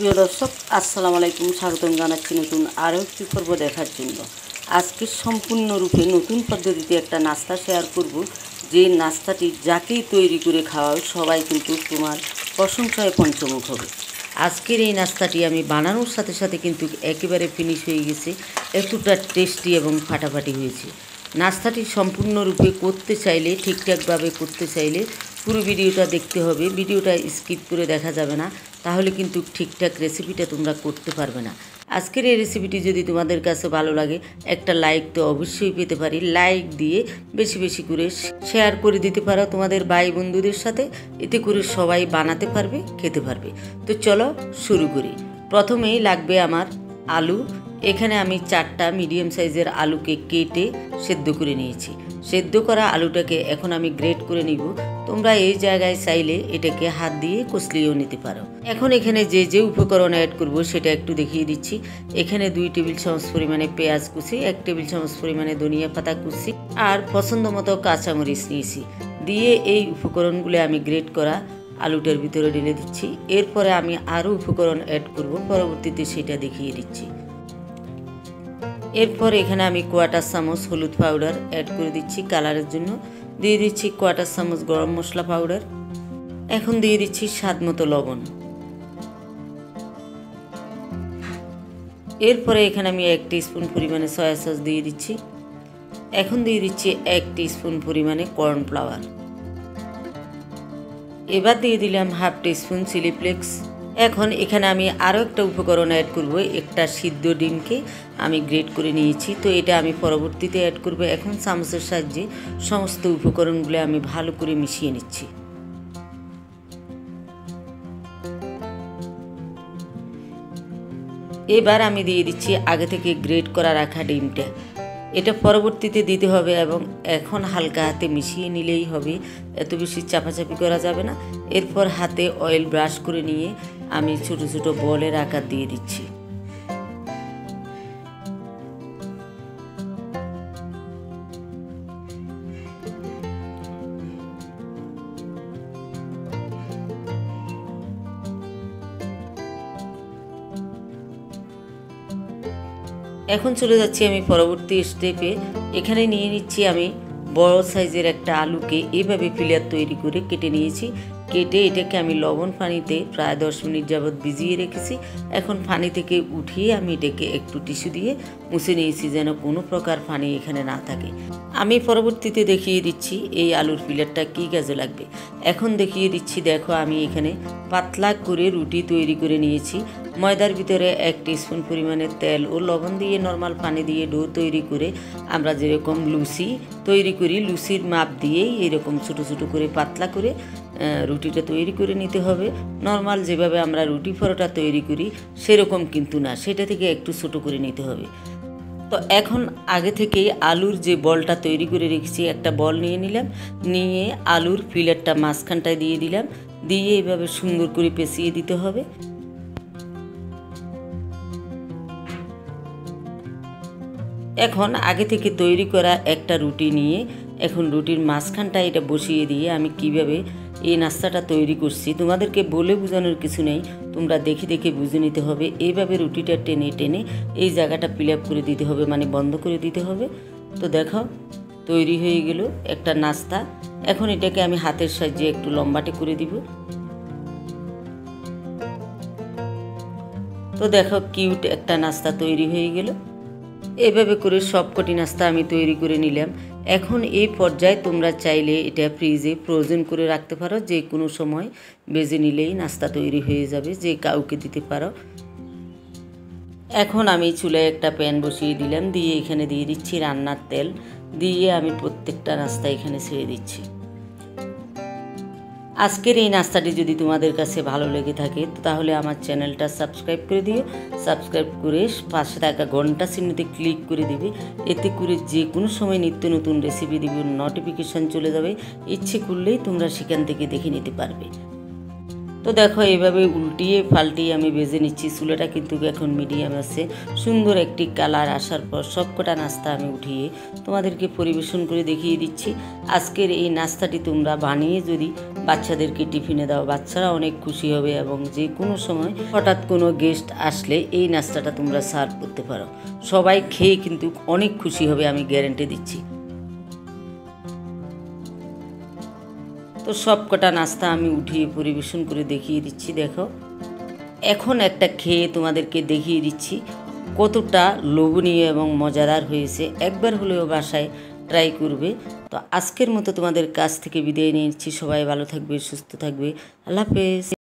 প্রিয় দর্শক আসসালামু আলাইকুম, স্বাগতম জানাচ্ছি নতুন আরও একটি পর্ব দেখার জন্য। আজকে সম্পূর্ণরূপে নতুন পদ্ধতিতে একটা নাস্তা শেয়ার করব, যে নাস্তাটি যাকেই তৈরি করে খাওয়াও সবাই কিন্তু তোমার প্রশংসায় পঞ্চমুখ হবে। আজকের এই নাস্তাটি আমি বানানোর সাথে সাথে কিন্তু একেবারে ফিনিশ হয়ে গেছে, এতটা টেস্টি এবং ফাটাফাটি হয়েছে। নাস্তাটি সম্পূর্ণরূপে করতে চাইলে, ঠিকঠাকভাবে করতে চাইলে পুরো ভিডিওটা দেখতে হবে। ভিডিওটা স্কিপ করে দেখা যাবে না, তাহলে কিন্তু ঠিকঠাক রেসিপিটা তোমরা করতে পারবে না। আজকের এই রেসিপিটি যদি তোমাদের কাছে ভালো লাগে, একটা লাইক তো অবশ্যই পেতে পারি। লাইক দিয়ে বেশি বেশি করে শেয়ার করে দিতে পারো তোমাদের ভাই বন্ধুদের সাথে, এতে করে সবাই বানাতে পারবে, খেতে পারবে। তো চলো শুরু করি। প্রথমেই লাগবে আমার আলু। এখানে আমি 4টা মিডিয়াম সাইজের আলুকে কেটে সেদ্ধ করে নিয়েছি। সেদ্ধ করা আলুটাকে এখন আমি গ্রেট করে নিব। তোমরা এই জায়গায় চাইলে এটাকে হাত দিয়ে কষলিয়েও নিতে পারো। এখন এখানে যে যে উপকরণ অ্যাড করব সেটা একটু দেখিয়ে দিচ্ছি। এখানে 2 টেবিল চামচ পরিমাণে পেঁয়াজ কুচি, 1 টেবিল চামচ পরিমাণে ধনিয়া পাতা কুচি আর পছন্দ মতো কাঁচামরিচ নিয়েছি। দিয়ে এই উপকরণগুলো আমি গ্রেট করা আলুটার ভিতরে ঢেলে দিচ্ছি। এরপরে আমি আরও উপকরণ অ্যাড করব, পরবর্তীতে সেটা দেখিয়ে দিচ্ছি। এরপর এখানে আমি 1/4 চামচ হলুদ পাউডার অ্যাড করে দিচ্ছি কালারের জন্য। দিয়ে দিচ্ছি 1/4 চামচ গরম মশলা পাউডার। এখন দিয়ে দিচ্ছি স্বাদ মতো লবণ। এরপরে এখানে আমি 1 টিস্পুন পরিমাণে সয়া সস দিয়ে দিচ্ছি। এখন দিয়ে দিচ্ছি 1 টিস্পুন পরিমাণে কর্নফ্লাওয়ার। এবার দিয়ে দিলাম 1/2 টিস্পুন চিলি ফ্লেক্স। এখন এখানে আমি আরও একটা উপকরণ অ্যাড করব, একটা সিদ্ধ ডিমকে আমি গ্রেট করে নিয়েছি। তো এটা আমি পরবর্তীতে অ্যাড করব। এখন চামচের সাহায্যে সমস্ত উপকরণগুলো আমি ভালো করে মিশিয়ে নিচ্ছি। এবার আমি দিয়ে দিচ্ছি আগে থেকে গ্রেট করা রাখা ডিমটা। এটা পরবর্তীতে দিতে হবে এবং এখন হালকা হাতে মিশিয়ে নিলেই হবে, এত বেশি চাপাচাপি করা যাবে না। এরপর হাতে অয়েল ব্রাশ করে নিয়ে আমি ছোট ছোট বলের আকার দিয়ে দিচ্ছি। এখন চলে যাচ্ছি আমি পরবর্তী স্টেপে। এখানে নিয়ে নিচ্ছি আমি বড় সাইজের একটা আলুকে এভাবে ফিলার তৈরি করে কেটে নিয়েছি। কেটে এটাকে আমি লবণ পানিতে প্রায় 10 মিনিট যাবৎ ভিজিয়ে রেখেছি। এখন পানি থেকে উঠিয়ে আমি এটাকে একটু টিস্যু দিয়ে মুছে নিয়েছি, যেন কোনো প্রকার পানি এখানে না থাকে। আমি পরবর্তীতে দেখিয়ে দিচ্ছি এই আলুর ফিলারটা কী কাজে লাগবে। এখন দেখিয়ে দিচ্ছি, দেখো আমি এখানে পাতলা করে রুটি তৈরি করে নিয়েছি। ময়দার ভিতরে 1 টিস্পুন পরিমাণে তেল ও লবণ দিয়ে নর্মাল পানি দিয়ে ডো তৈরি করে আমরা যেরকম লুচি তৈরি করি, লুচির মাপ দিয়েই এরকম ছোটো ছোটো করে পাতলা করে রুটিটা তৈরি করে নিতে হবে। নর্মাল যেভাবে আমরা রুটি পরোটা তৈরি করি সেরকম কিন্তু না, সেটা থেকে একটু ছোটো করে নিতে হবে। তো এখন আগে থেকেই আলুর যে বলটা তৈরি করে রেখেছি, একটা বল নিয়ে নিলাম। নিয়ে আলুর ফিলারটা মাঝখানটায় দিয়ে দিলাম। দিয়ে এভাবে সুন্দর করে পেঁচিয়ে দিতে হবে। এখন আগে থেকে তৈরি করা একটা রুটি নিয়ে এখন রুটির মাঝখানটা এটা বসিয়ে দিয়ে আমি কিভাবে এই নাস্তাটা তৈরি করছি তোমাদেরকে বলে বোঝানোর কিছু নেই, তোমরা দেখে দেখে বুঝে নিতে হবে। এইভাবে রুটিটা টেনে টেনে এই জায়গাটা ফিল আপ করে দিতে হবে, মানে বন্ধ করে দিতে হবে। তো দেখো তৈরি হয়ে গেল একটা নাস্তা। এখন এটাকে আমি হাতের সাহায্যে একটু লম্বাটে করে দিব। তো দেখো কিউট একটা নাস্তা তৈরি হয়ে গেল। এভাবে করে সবকটি নাস্তা আমি তৈরি করে নিলাম। এখন এই পর্যায়ে তোমরা চাইলে এটা ফ্রিজে ফ্রোজেন করে রাখতে পারো, যে কোনো সময় বেজে নিলেই নাস্তা তৈরি হয়ে যাবে, যে কাউকে দিতে পারো। এখন আমি চুলায় একটা প্যান বসিয়ে দিলাম, দিয়ে এখানে দিয়ে দিচ্ছি রান্নার তেল। দিয়ে আমি প্রত্যেকটা নাস্তা এখানে ছেড়ে দিচ্ছি। আজকের এই নাস্তাটি যদি তোমাদের কাছে ভালো লেগে থাকে তাহলে আমার চ্যানেলটা সাবস্ক্রাইব করে দিও। সাবস্ক্রাইব করে পাশে থাকা ঘন্টা চিহ্নতে ক্লিক করে দিবে, এতে করে যে কোনো সময় নিত্য নতুন রেসিপি দিব নোটিফিকেশান চলে যাবে। ইচ্ছে করলেই তোমরা সেখান থেকে দেখে নিতে পারবে। তো দেখো এইভাবে উল্টিয়ে পাল্টিয়ে আমি ভেজে নিচ্ছি। চুলাটা কিন্তু এখন মিডিয়াম আছে। সুন্দর একটি কালার আসার পর সবকটা নাস্তা আমি উঠিয়ে তোমাদেরকে পরিবেশন করে দেখিয়ে দিচ্ছি। আজকের এই নাস্তাটি তোমরা বানিয়ে যদি বাচ্চাদেরকে টিফিনে দাও, বাচ্চারা অনেক খুশি হবে এবং যে কোনো সময় হঠাৎ কোনো গেস্ট আসলে এই নাস্তাটা তোমরা সার্ভ করতে পারো। সবাই খেয়ে কিন্তু অনেক খুশি হবে, আমি গ্যারান্টি দিচ্ছি। তো সব কটা নাস্তা আমি উঠিয়ে পরিবেশন করে দেখিয়ে দিচ্ছি। দেখো এখন একটা খেয়ে তোমাদেরকে দেখিয়ে দিচ্ছি কতটা লোভনীয় এবং মজাদার হয়েছে। একবার হলেও বাসায় ট্রাই করবে। তো আজকের মতো তোমাদের কাছ থেকে বিদায় নিচ্ছি। সবাই ভালো থাকবে, সুস্থ থাকবে। আল্লাহ হাফেজ।